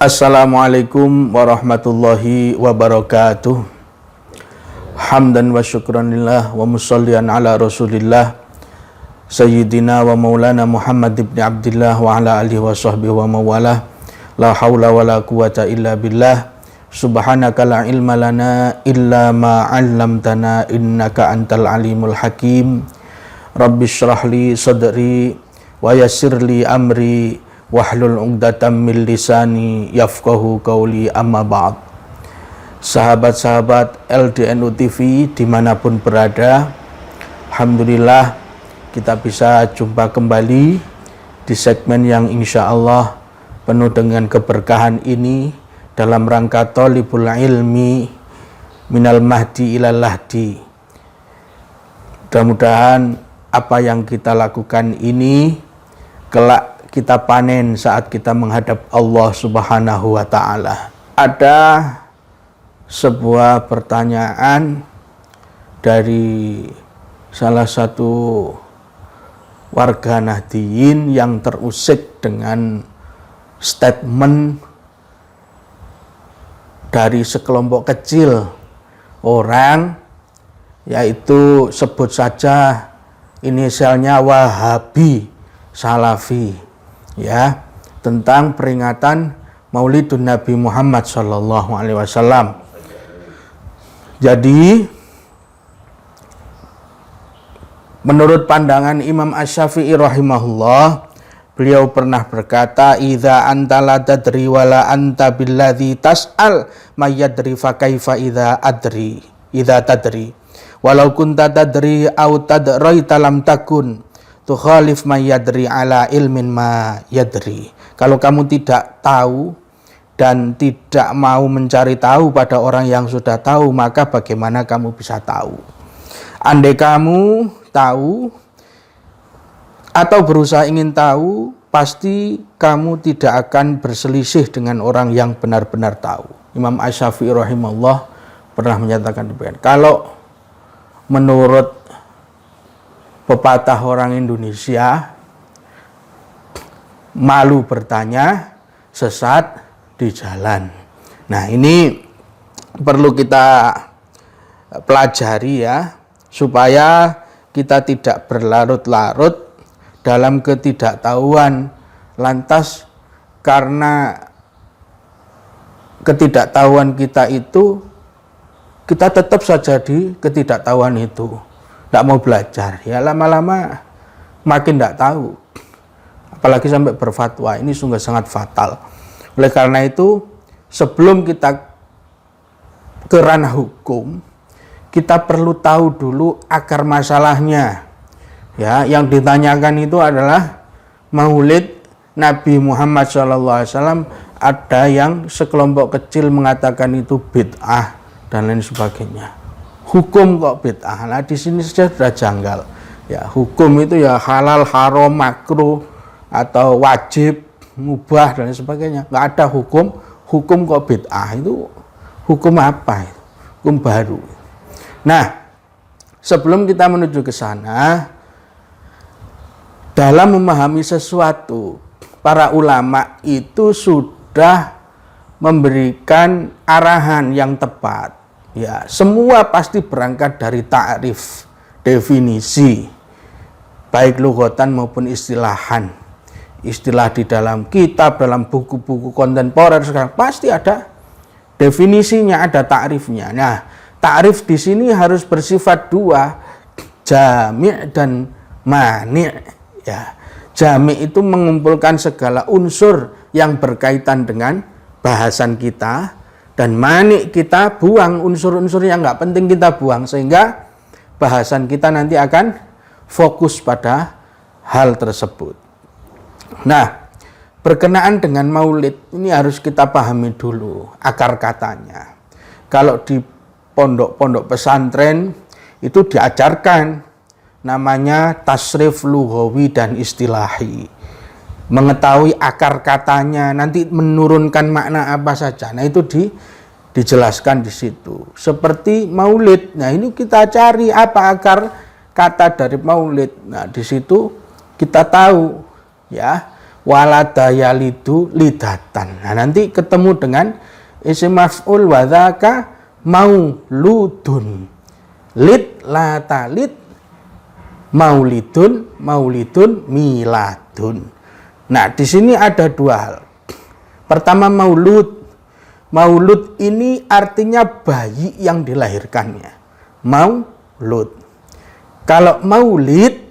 Assalamualaikum warahmatullahi wabarakatuh. Hamdan wa syukranillah wa musallian ala rasulillah Sayyidina wa maulana Muhammad ibn Abdillah wa ala alihi wa sahbihi wa mawalah. La hawla wa la quwata illa billah. Subhanaka la ilma lana illa ma 'allamtana innaka antal alimul hakim. Rabbi shrah li sadri wa yassir li amri wahlul 'uqdatam min lisani yafqahu qawli, amma ba'd. Sahabat-sahabat LDNU TV dimanapun berada, alhamdulillah kita bisa jumpa kembali di segmen yang insya Allah penuh dengan keberkahan ini dalam rangka thalibul ilmi minal mahdi ilal lahdi. Mudah-mudahan apa yang kita lakukan ini kelak kita panen saat kita menghadap Allah Subhanahu wa ta'ala. Ada sebuah pertanyaan dari salah satu warga Nahdliyin yang terusik dengan statement dari sekelompok kecil orang, yaitu sebut saja inisialnya Wahabi Salafi, ya, tentang peringatan Maulidun Nabi Muhammad Sallallahu Alaihi Wasallam. Jadi menurut pandangan Imam Asy-Syafi'i rahimahullah, beliau pernah berkata, "Idza anta la tadri wala anta billadzi tas'al may yadri fa kaifa idza tadri walau kunta tadri au tadraita lam takun tukhalif may yadri ala ilmin ma yadri." Kalau kamu tidak tahu dan tidak mau mencari tahu pada orang yang sudah tahu, maka bagaimana kamu bisa tahu? Andai kamu tahu atau berusaha ingin tahu, pasti kamu tidak akan berselisih dengan orang yang benar-benar tahu. Imam Asy-Syafi'i rahimahullah pernah menyatakan demikian. Kalau menurut pepatah orang Indonesia, malu bertanya, sesat di jalan. Nah, ini perlu kita pelajari ya, supaya kita tidak berlarut-larut dalam ketidaktahuan, lantas karena ketidaktahuan kita itu, kita tetap saja di ketidaktahuan itu, tidak mau belajar, ya lama-lama makin tidak tahu, apalagi sampai berfatwa. Ini sungguh sangat fatal. Oleh karena itu, sebelum kita ke ranah hukum, kita perlu tahu dulu akar masalahnya. Ya, yang ditanyakan itu adalah Maulid Nabi Muhammad SAW. Ada yang sekelompok kecil mengatakan itu bid'ah dan lain sebagainya. Hukum kok bid'ah? Nah, di sini saja sudah janggal. Ya, hukum itu ya halal, haram, makruh atau wajib, mubah dan lain sebagainya. Nggak ada hukum kok bid'ah. Itu hukum apa? Itu hukum baru. Nah, sebelum kita menuju ke sana, dalam memahami sesuatu, para ulama itu sudah memberikan arahan yang tepat. Ya, semua pasti berangkat dari ta'rif, definisi, baik lughatan maupun istilahan. Istilah di dalam kitab, dalam buku-buku kontemporer sekarang pasti ada definisinya, ada ta'rifnya. Nah, ta'rif di sini harus bersifat dua, jami' dan mani'. Ya, jami' itu mengumpulkan segala unsur yang berkaitan dengan bahasan kita, dan mani' kita buang unsur-unsur yang nggak penting, kita buang, sehingga bahasan kita nanti akan fokus pada hal tersebut. Nah, berkenaan dengan maulid ini harus kita pahami dulu akar katanya. Kalau di pondok-pondok pesantren itu diajarkan namanya tasrif lughawi dan istilahi. Mengetahui akar katanya, nanti menurunkan makna apa saja. Nah, itu dijelaskan di situ. Seperti maulid. Nah, ini kita cari apa akar kata dari maulid. Nah, di situ kita tahu ya, walada yalidu lidatan. Nah, nanti ketemu dengan isim maf'ul wa dzaka mauludun. Lid la talid maulidun miladun. Nah, di sini ada dua hal. Pertama, maulud. Maulud ini artinya bayi yang dilahirkannya. Maulud. Kalau maulid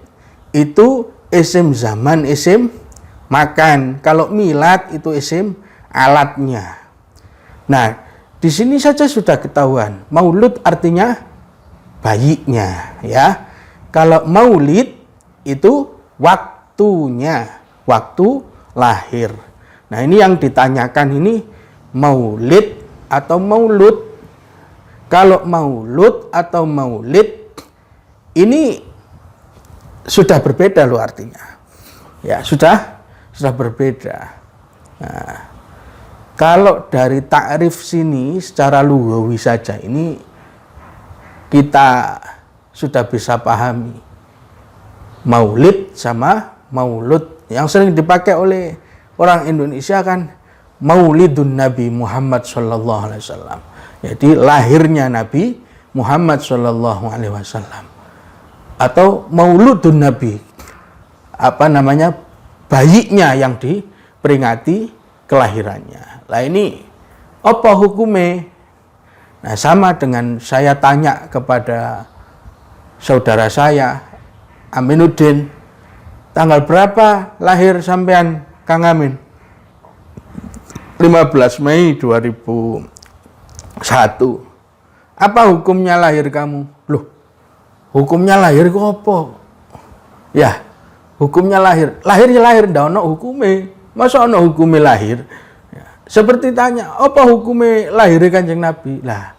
itu isim zaman, isim makan. Kalau milad itu isim alatnya. Nah, di sini saja sudah ketahuan. Maulud artinya bayinya, ya. Kalau maulid itu waktunya, waktu lahir. Nah, ini yang ditanyakan ini maulid atau maulud. Kalau maulud atau maulid ini sudah berbeda loh artinya. Ya, sudah berbeda. Nah, kalau dari ta'rif sini secara lughawi saja ini kita sudah bisa pahami. Maulid sama maulud. Yang sering dipakai oleh orang Indonesia kan Maulidun Nabi Muhammad sallallahu alaihi wasallam. Jadi lahirnya Nabi Muhammad sallallahu alaihi wasallam. Atau Mauludun Nabi. Bayinya yang diperingati kelahirannya. Lah ini apa hukumnya? Nah, sama dengan saya tanya kepada saudara saya Aminuddin, tanggal berapa lahir sampean Kang Amin? 15 Mei 2001. Apa hukumnya lahir kamu? Loh, hukumnya lahir kok apa? Ya, hukumnya lahir. Lahirnya lahir, ndak ono hukume. Masa ono hukume lahir? Ya, seperti tanya, apa hukume lahir Kanjeng Nabi? Lah,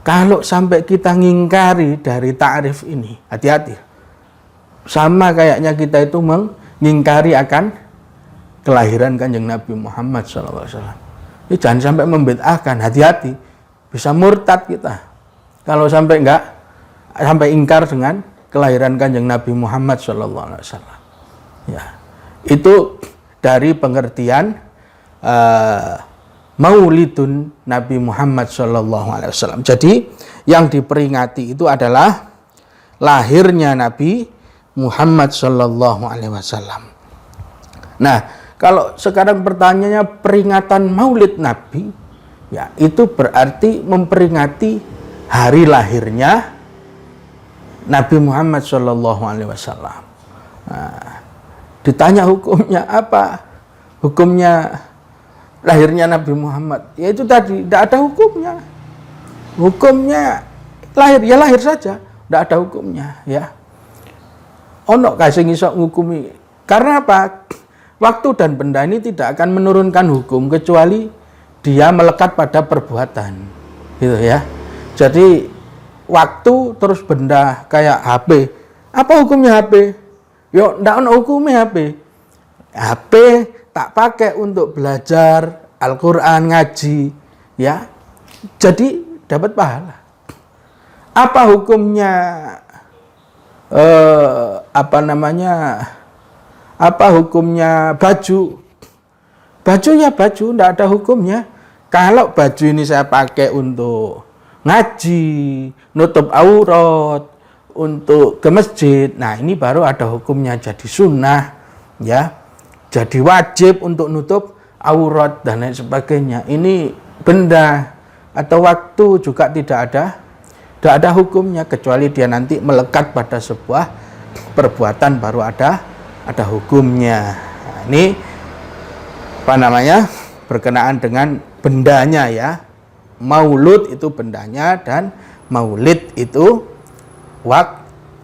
kalau sampai kita ngingkari dari ta'rif ini, hati-hati. Sama kayaknya kita itu mengingkari akan kelahiran Kanjeng Nabi Muhammad SAW. Ini jangan sampai membid'ahkan, hati-hati. Bisa murtad kita. Kalau sampai ingkar dengan kelahiran Kanjeng Nabi Muhammad SAW. Ya, itu dari pengertian Maulidun Nabi Muhammad SAW. Jadi yang diperingati itu adalah lahirnya Nabi Muhammad SAW. Nah, kalau sekarang pertanyaannya peringatan Maulid Nabi, ya itu berarti memperingati hari lahirnya Nabi Muhammad SAW. Nah, ditanya hukumnya apa? Hukumnya lahirnya Nabi Muhammad, ya itu tadi, tidak ada hukumnya. Hukumnya lahir, ya lahir saja, tidak ada hukumnya, ya. Ono kasih ngisok ngukumi. Karena apa? Waktu dan benda ini tidak akan menurunkan hukum kecuali dia melekat pada perbuatan, gitu ya. Jadi waktu terus benda kayak HP. Apa hukumnya HP? Yo, ndak ono hukumnya HP. HP tak pakai untuk belajar Al-Quran, ngaji, ya. Jadi dapat pahala. Apa hukumnya? Apa hukumnya baju? Baju ya baju, tidak ada hukumnya. Kalau baju ini saya pakai untuk ngaji, nutup aurat, untuk ke masjid, nah ini baru ada hukumnya jadi sunnah, ya. Jadi wajib untuk nutup aurat dan lain sebagainya. Ini benda atau waktu juga tidak ada hukumnya kecuali dia nanti melekat pada sebuah perbuatan baru ada hukumnya. Nah, ini berkenaan dengan bendanya, ya. Maulud itu bendanya dan maulid itu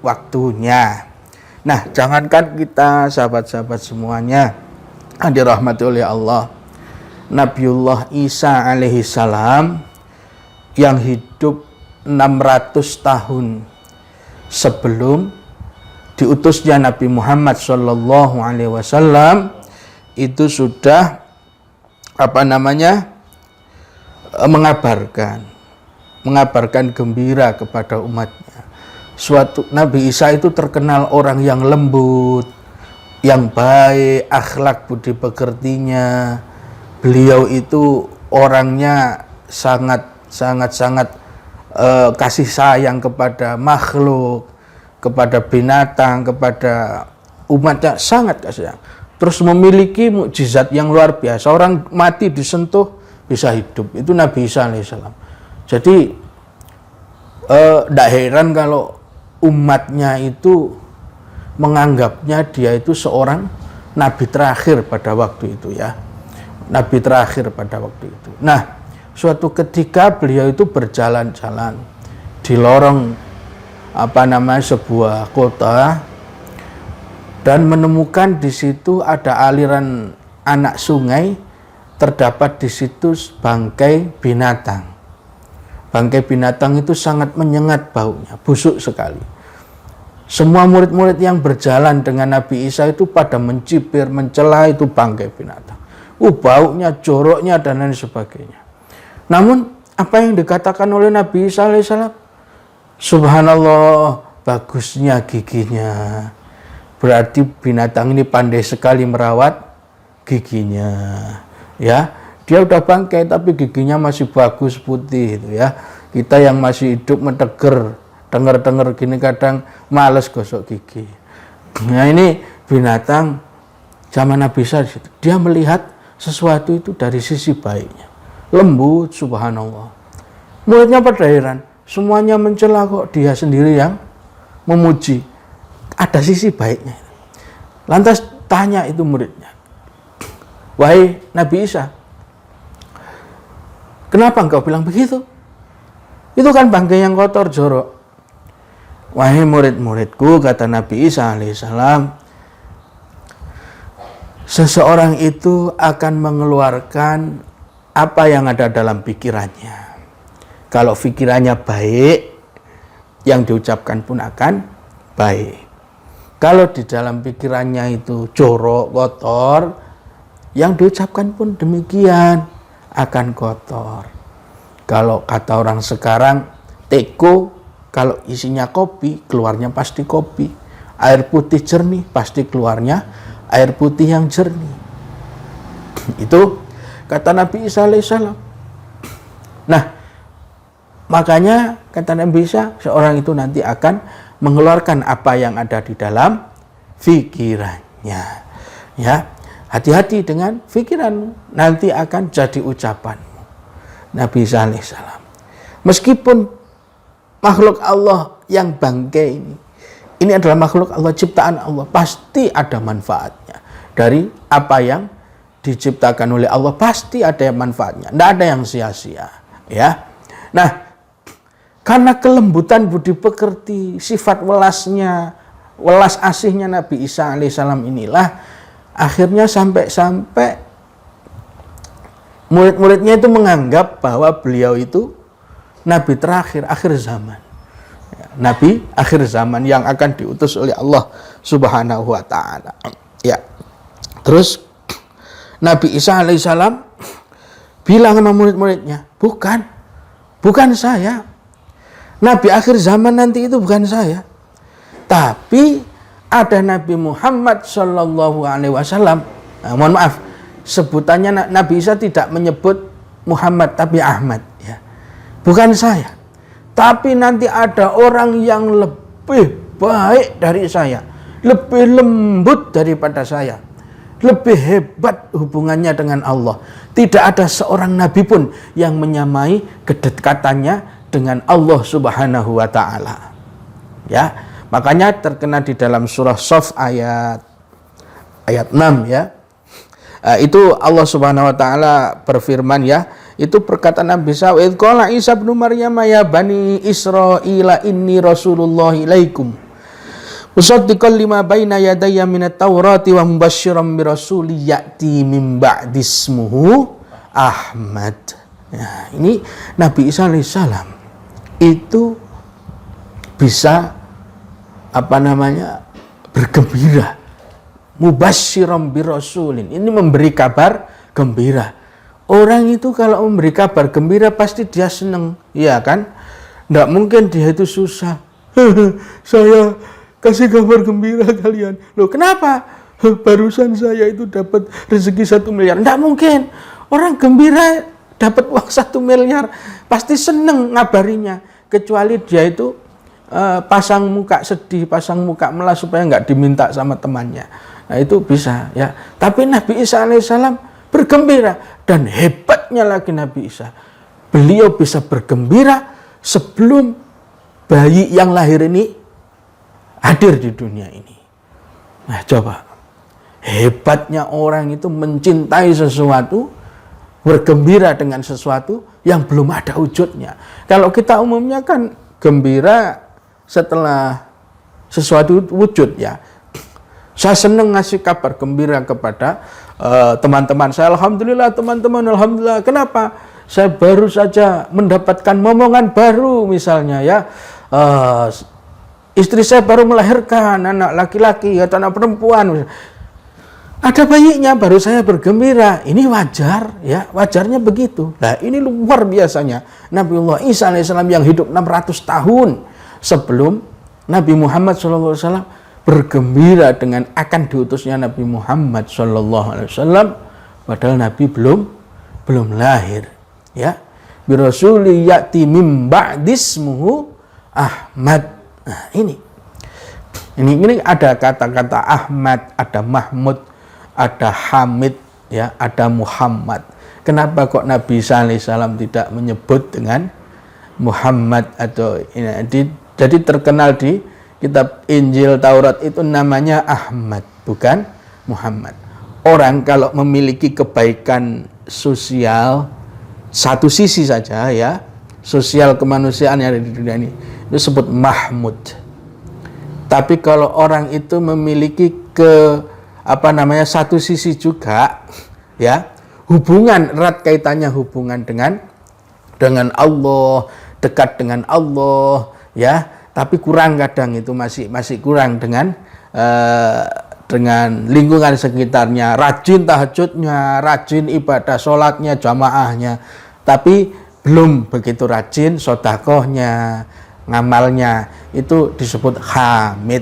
waktunya. Nah, jangankan kita sahabat-sahabat semuanya dirahmati oleh Allah, Nabiullah Isa alaihi salam yang hidup 600 tahun sebelum diutusnya Nabi Muhammad sallallahu alaihi wasallam itu sudah mengabarkan gembira kepada umatnya. Suatu Nabi Isa itu terkenal orang yang lembut, yang baik, akhlak budi pekertinya. Beliau itu orangnya sangat kasih sayang kepada makhluk, kepada binatang, kepada umatnya, sangat kasih sayang. Terus memiliki mukjizat yang luar biasa. Orang mati disentuh bisa hidup. Itu Nabi Isa alaihissalam. Jadi tidak heran kalau umatnya itu menganggapnya dia itu seorang nabi terakhir pada waktu itu ya. Nabi terakhir pada waktu itu. Nah, suatu ketika beliau itu berjalan-jalan di lorong sebuah kota dan menemukan di situ ada aliran anak sungai, terdapat di situ bangkai binatang. Bangkai binatang itu sangat menyengat baunya, busuk sekali. Semua murid-murid yang berjalan dengan Nabi Isa itu pada mencibir, mencela itu bangkai binatang. Baunya, joroknya, dan lain sebagainya. Namun, apa yang dikatakan oleh Nabi Isa alaihissalam? Subhanallah, bagusnya giginya. Berarti binatang ini pandai sekali merawat giginya. Ya, dia udah bangkai tapi giginya masih bagus, putih itu ya. Kita yang masih hidup menteger, denger gini kadang males gosok gigi. Nah, ini binatang zaman Nabi Isa, dia melihat sesuatu itu dari sisi baiknya, lembut, subhanallah. Muridnya pada heran, semuanya mencela kok dia sendiri yang memuji. Ada sisi baiknya. Lantas tanya itu muridnya, wahai Nabi Isa, kenapa engkau bilang begitu? Itu kan bangkai yang kotor, jorok. Wahai murid-muridku, kata Nabi Isa alaihissalam, seseorang itu akan mengeluarkan apa yang ada dalam pikirannya. Kalau pikirannya baik, yang diucapkan pun akan baik. Kalau di dalam pikirannya itu jorok, kotor, yang diucapkan pun demikian akan kotor. Kalau kata orang sekarang, teko, kalau isinya kopi, keluarnya pasti kopi. Air putih jernih, pasti keluarnya air putih yang jernih. Itu kata Nabi Isa alaihissalam. Nah, makanya kata Nabi Isa, seorang itu nanti akan mengeluarkan apa yang ada di dalam pikirannya. Ya, hati-hati dengan pikiranmu, nanti akan jadi ucapanmu. Nabi Isa alaihissalam. Meskipun makhluk Allah yang bangkai ini adalah makhluk Allah, ciptaan Allah, pasti ada manfaatnya. Dari apa yang diciptakan oleh Allah pasti ada manfaatnya, tidak ada yang sia-sia. Ya, nah, karena kelembutan budi pekerti, sifat welas asihnya Nabi Isa alaihissalam inilah, akhirnya sampai murid-muridnya itu menganggap bahwa beliau itu Nabi terakhir, akhir zaman. Nabi akhir zaman yang akan diutus oleh Allah Subhanahu wa ta'ala. Ya. Terus Nabi Isa alaihissalam bilang sama murid-muridnya, bukan saya. Nabi akhir zaman nanti itu bukan saya. Tapi ada Nabi Muhammad sallallahu alaihi wasallam. Mohon maaf, sebutannya Nabi Isa tidak menyebut Muhammad tapi Ahmad ya. Bukan saya. Tapi nanti ada orang yang lebih baik dari saya, lebih lembut daripada saya, lebih hebat hubungannya dengan Allah. Tidak ada seorang nabi pun yang menyamai kedekatannya dengan Allah Subhanahu wa ta'ala. Ya, makanya terkena di dalam surah Shaf ayat 6 ya. Itu Allah Subhanahu wa ta'ala berfirman ya, itu perkataan Nabi Isa, "Idz qala Isa ibnu Maryam ya bani Israila inni rasulullah ilaikum musaddiqan lima baina yadayya minat taurati wa mubasysyiran bi rasulin ya'ti min ba'di ismuhu Ahmad." Ya, ini Nabi Isa alaihissalam itu bisa bergembira, mubasysyiran bi rasulin, ini memberi kabar gembira. Orang itu kalau memberi kabar gembira pasti dia senang, ya kan? Nggak mungkin dia itu susah. Saya kasih kabar gembira kalian. Loh, kenapa? barusan saya itu dapat rezeki 1 miliar. Nggak mungkin. Orang gembira dapat uang 1 miliar. Pasti seneng ngabarinya. Kecuali dia itu pasang muka sedih, pasang muka melas supaya nggak diminta sama temannya. Nah itu bisa ya. Tapi Nabi Isa alaihissalam bergembira. Dan hebatnya lagi Nabi Isa, beliau bisa bergembira sebelum bayi yang lahir ini hadir di dunia ini. Nah coba, hebatnya orang itu mencintai sesuatu, bergembira dengan sesuatu yang belum ada wujudnya. Kalau kita umumnya kan gembira setelah sesuatu wujud ya. Saya senang ngasih kabar gembira kepada teman-teman saya. Alhamdulillah teman-teman, alhamdulillah. Kenapa? Saya baru saja mendapatkan momongan baru misalnya ya. Istri saya baru melahirkan anak laki-laki atau anak perempuan. Ada bayinya, baru saya bergembira. Ini wajar ya, wajarnya begitu. Nah ini luar biasanya Nabiullah Isa alaihissalam yang hidup 600 tahun sebelum Nabi Muhammad SAW bergembira dengan akan diutusnya Nabi Muhammad SAW, padahal Nabi belum lahir ya. Bi rasuli ya'ti mim ba'dismuhu Ahmad. Nah, ini ada kata-kata Ahmad, ada Mahmud, ada Hamid, ya, ada Muhammad. Kenapa kok Nabi Isa alaihissalam tidak menyebut dengan Muhammad atau ini? Jadi terkenal di kitab Injil Taurat itu namanya Ahmad, bukan Muhammad. Orang kalau memiliki kebaikan sosial satu sisi saja ya, sosial kemanusiaan yang ada di dunia ini, itu disebut Mahmud. Tapi kalau orang itu memiliki satu sisi juga ya, hubungan erat kaitannya hubungan dengan Allah, dekat dengan Allah ya, tapi kurang kadang itu masih kurang dengan lingkungan sekitarnya, rajin tahajudnya, rajin ibadah sholatnya, jamaahnya, tapi belum begitu rajin sodakohnya, ngamalnya, itu disebut Hamid.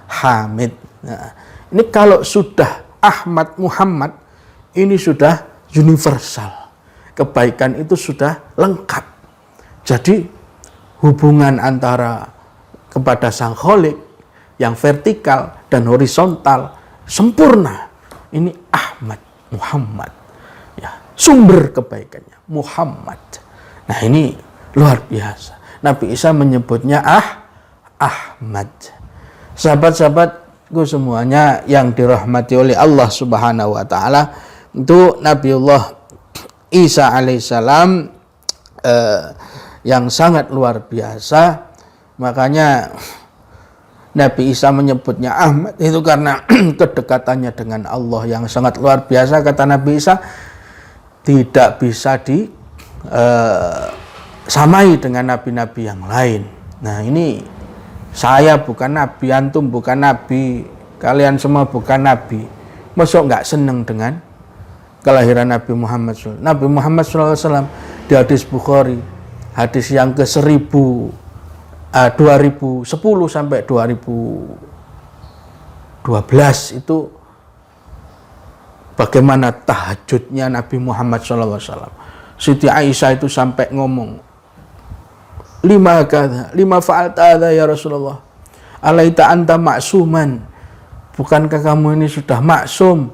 Hamid. Nah, ini kalau sudah Ahmad Muhammad, ini sudah universal. Kebaikan itu sudah lengkap. Jadi hubungan antara kepada Sang Khalik yang vertikal dan horizontal sempurna. Ini Ahmad Muhammad. Ya, sumber kebaikannya Muhammad. Nah, ini luar biasa. Nabi Isa menyebutnya Ahmad. Sahabat-sahabatku semuanya yang dirahmati oleh Allah Subhanahu wa taala, itu Nabiullah Isa alaihissalam yang sangat luar biasa. Makanya Nabi Isa menyebutnya Ahmad itu karena kedekatannya dengan Allah yang sangat luar biasa. Kata Nabi Isa, tidak bisa samai dengan nabi-nabi yang lain. Nah ini, saya bukan nabi, antum bukan nabi, kalian semua bukan nabi. Masuk nggak seneng dengan kelahiran Nabi Muhammad SAW. Nabi Muhammad SAW di hadis Bukhari, hadis yang ke 2010 sampai 2012 itu bagaimana tahajudnya Nabi Muhammad SAW. Siti Aisyah itu sampai ngomong, lima fa'alta hadza ya Rasulullah, alaita anta maksuman, bukankah kamu ini sudah maksum,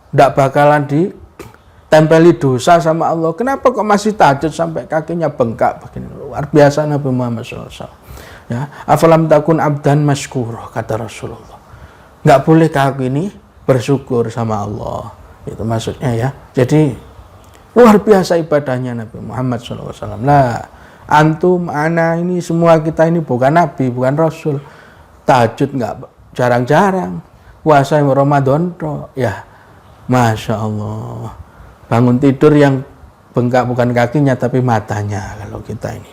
tidak bakalan ditempeli dosa sama Allah, kenapa kok masih tahajud sampai kakinya bengkak begini? Luar biasa Nabi Muhammad SAW ya. Afalam takun abdan masykurah, kata Rasulullah, nggak boleh aku ini bersyukur sama Allah, itu maksudnya ya. Jadi luar biasa ibadahnya Nabi Muhammad SAW. Nah, antum, ana ini semua kita ini bukan nabi, bukan rasul. Tahajud nggak jarang-jarang, puasa Ramadan ya, masya Allah. Bangun tidur yang bengkak bukan kakinya tapi matanya kalau kita ini.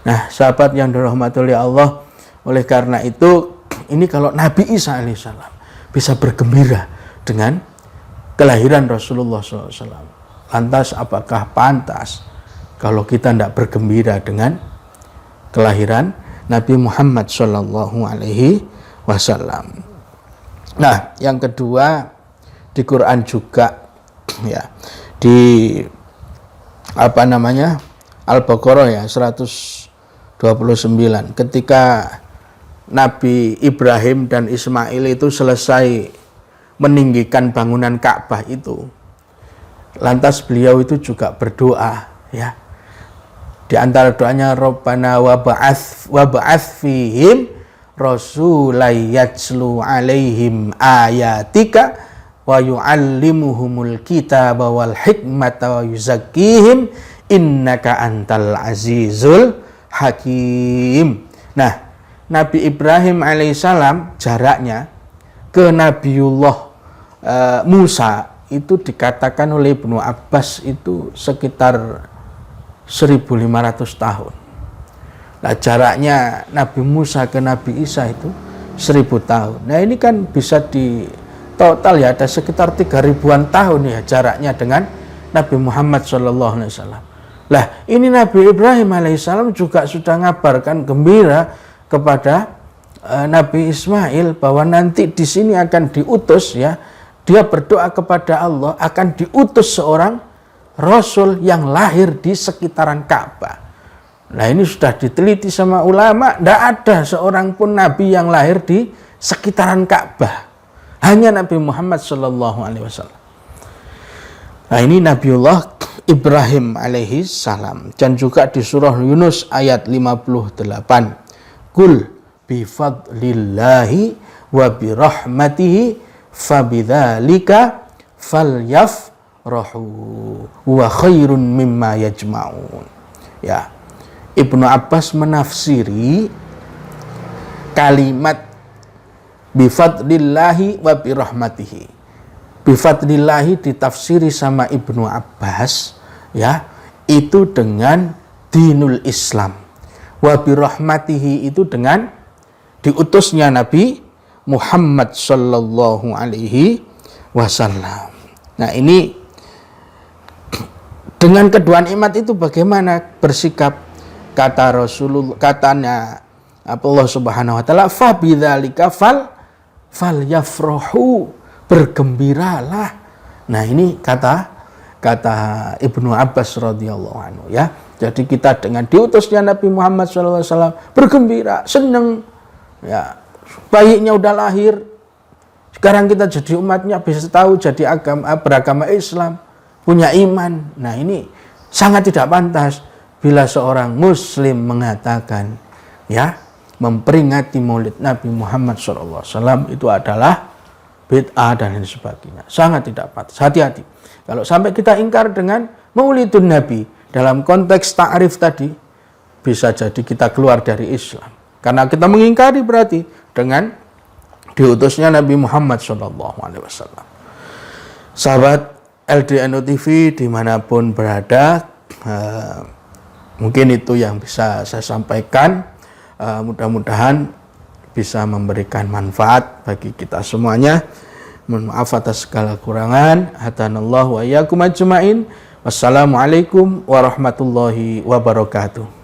Nah, sahabat yang dirahmati oleh Allah, oleh karena itu ini kalau Nabi Isa alaihissalam bisa bergembira dengan kelahiran Rasulullah SAW, lantas apakah pantas kalau kita tidak bergembira dengan kelahiran Nabi Muhammad SAW? Nah, yang kedua di Quran juga ya, di Al-Baqarah ya 129, ketika Nabi Ibrahim dan Ismail itu selesai meninggikan bangunan Ka'bah itu, lantas beliau itu juga berdoa ya. Di antara doanya, Rabbana wa ba'ats fihim rasulay yatslu alaihim ayatika wa yu'allimuhumul kitaba wal hikmata wa yuzakkihim innaka antal azizul hakim. Nah, Nabi Ibrahim alaihissalam jaraknya ke Nabiullah Musa itu dikatakan oleh Ibnu Abbas itu sekitar 1500 tahun. Nah, jaraknya Nabi Musa ke Nabi Isa itu 1000 tahun. Nah, ini kan bisa di total ya ada sekitar 3000-an tahun ya jaraknya dengan Nabi Muhammad SAW. Lah, ini Nabi Ibrahim alaihissalam juga sudah ngabarkan gembira kepada Nabi Ismail bahwa nanti di sini akan diutus ya. Dia berdoa kepada Allah akan diutus seorang Rasul yang lahir di sekitaran Ka'bah. Nah, ini sudah diteliti sama ulama, tidak ada seorang pun Nabi yang lahir di sekitaran Ka'bah. Hanya Nabi Muhammad SAW. Nah, ini Nabiullah Ibrahim alaihi salam. Dan juga di surah Yunus ayat 58. Qul bifadlillahi wa birahmatihi fabidzalika falyafrahu wa khairun mimma yajma'un. Ya. Ibnu Abbas menafsiri kalimat bifadlillahi wa birahmatihi. Bifadlillahi ditafsiri sama Ibnu Abbas ya, itu dengan dinul Islam. Wa birahmatihi itu dengan diutusnya Nabi Muhammad sallallahu alaihi wasallam. Nah, ini dengan kedua nikmat itu bagaimana bersikap? Kata Rasulullah, katanya Allah Subhanahu wa taala, fa bidzalika falyafrahu, bergembiralah. Nah, ini kata Ibnu Abbas radhiyallahu anhu ya. Jadi kita dengan diutusnya Nabi Muhammad SAW bergembira, senang ya. Bayinya udah lahir, sekarang kita jadi umatnya, bisa tahu jadi beragama Islam, punya iman. Nah, ini sangat tidak pantas bila seorang muslim mengatakan ya, memperingati maulid Nabi Muhammad SAW itu adalah bid'ah dan lain sebagainya. Sangat tidak pantas. Hati-hati kalau sampai kita ingkar dengan maulidun Nabi dalam konteks ta'rif tadi, bisa jadi kita keluar dari Islam. Karena kita mengingkari berarti dengan diutusnya Nabi Muhammad SAW. Sahabat LDNO TV dimanapun berada, mungkin itu yang bisa saya sampaikan. Mudah-mudahan bisa memberikan manfaat bagi kita semuanya. Mohon maaf atas segala kurangan. Hadanallahu wa iyyakum ajmain. Wassalamualaikum warahmatullahi wabarakatuh.